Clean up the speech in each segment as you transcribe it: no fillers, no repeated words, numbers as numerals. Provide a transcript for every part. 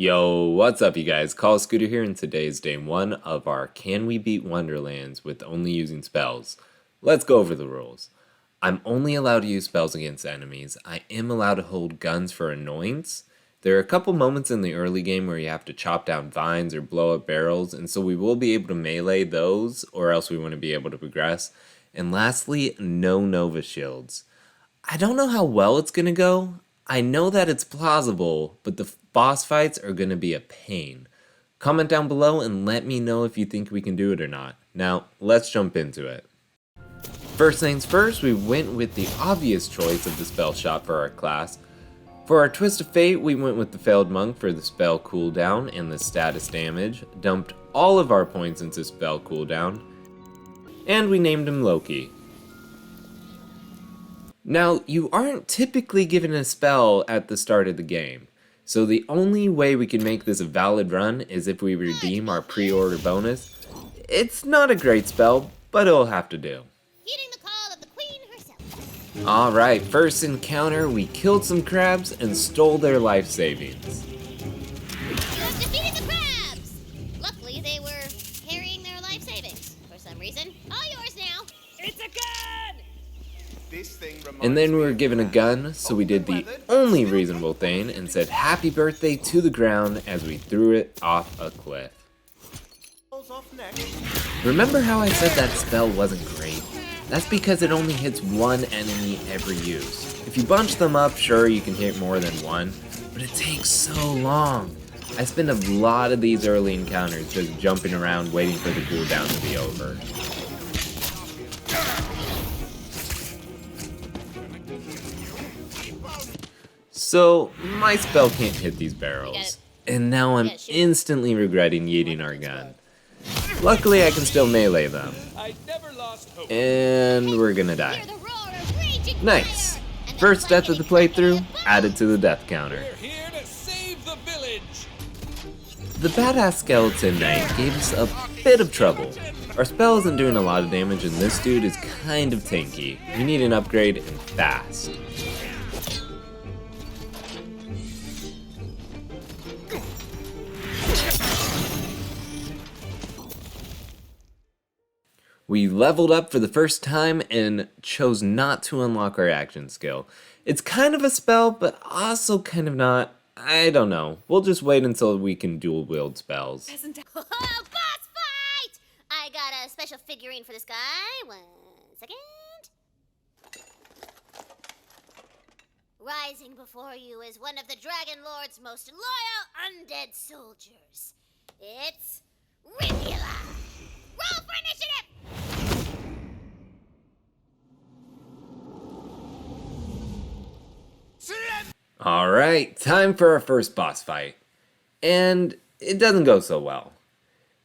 Yo, what's up you guys? Call Scooter here, and today is day 1 of our Can We Beat Wonderlands with only using spells. Let's go over the rules. I'm only allowed to use spells against enemies. I am allowed to hold guns for annoyance. There are a couple moments in the early game where you have to chop down vines or blow up barrels, and so we will be able to melee those, or else we wouldn't be able to progress. And lastly, no Nova shields. I don't know how well it's gonna go. I know that it's plausible, but the boss fights are gonna be a pain. Comment down below and let me know if you think we can do it or not. Now, let's jump into it. First things first, we went with the obvious choice of the spell shot for our class. For our Twist of Fate, we went with the Failed Monk for the spell cooldown and the status damage, dumped all of our points into spell cooldown, and we named him Loki. Now, you aren't typically given a spell at the start of the game, so the only way we can make this a valid run is if we redeem our pre-order bonus. It's not a great spell, but it'll have to do. Heeding the call of the queen herself. Alright, first encounter, we killed some crabs and stole their life savings. You have defeated the crabs! Luckily, they were carrying their life savings for some reason. All yours now. It's a gun! And then we were given a gun, so we did the only reasonable thing and said happy birthday to the ground as we threw it off a cliff. Remember how I said that spell wasn't great? That's because it only hits one enemy every use. If you bunch them up, sure you can hit more than one, but it takes so long. I spend a lot of these early encounters just jumping around waiting for the cooldown to be over. So, my spell can't hit these barrels, and now I'm instantly regretting yeeting our gun. Luckily, I can still melee them, and we're gonna die. Nice! First death of the playthrough, added to the death counter. The badass skeleton knight gave us a bit of trouble. Our spell isn't doing a lot of damage, and this dude is kind of tanky. We need an upgrade, and fast. We leveled up for the first time and chose not to unlock our action skill. It's kind of a spell, but also kind of not. I don't know. We'll just wait until we can dual wield spells. Oh, boss fight! I got a special figurine for this guy. 1 second. Rising before you is one of the Dragon Lord's most loyal undead soldiers. It's Rivula. Roll for initiative! Alright, time for our first boss fight. And it doesn't go so well.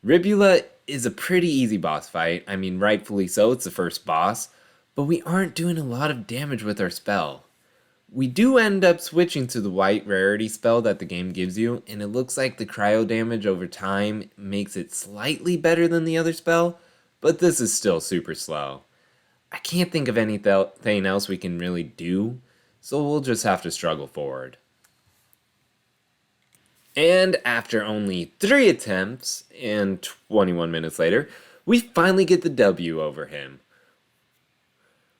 Ribula is a pretty easy boss fight. I mean, rightfully so, it's the first boss. But we aren't doing a lot of damage with our spell. We do end up switching to the white rarity spell that the game gives you, and it looks like the cryo damage over time makes it slightly better than the other spell, but this is still super slow. I can't think of anything else we can really do, so we'll just have to struggle forward. And after only 3 attempts, and 21 minutes later, we finally get the W over him.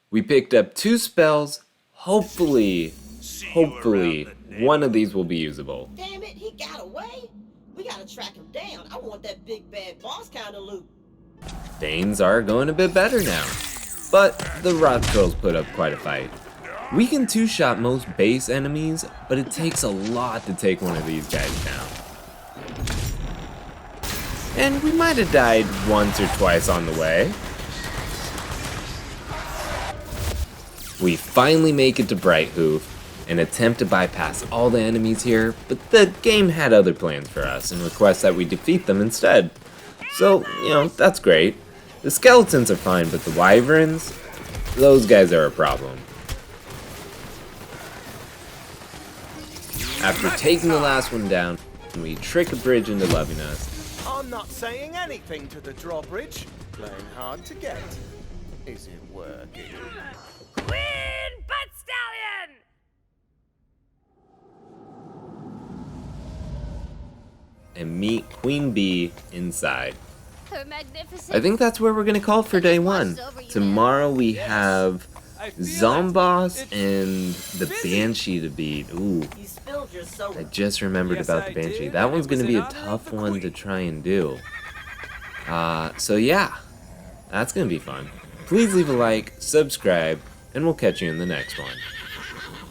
We picked up 2 spells. Hopefully, one of these will be usable. Damn it, he got away? We gotta track him down. I want that big bad boss kind of loot. Things are going a bit better now, but the rock trolls put up quite a fight. We can 2-shot most base enemies, but it takes a lot to take one of these guys down. And we might have died once or twice on the way. We finally make it to Brighthoof and attempt to bypass all the enemies here, but the game had other plans for us and requests that we defeat them instead. So, that's great. The skeletons are fine, but the wyverns, those guys are a problem. After taking the last one down, we trick a bridge into loving us. I'm not saying anything to the drawbridge. Playing hard to get. Is it working? Queen Butt Stallion! and meet Queen Bee inside. Her magnificent. I think that's where we're gonna call for day one. Tomorrow we have I feel Zomboss it. and the Busy. Banshee to beat. Ooh, You spilled your I soda. just remembered Yes, about I the Banshee. did, That and one's it was gonna be in a honor of tough the one to Queen. try and do. So yeah, that's gonna be fun. Please leave a like, subscribe, and we'll catch you in the next one.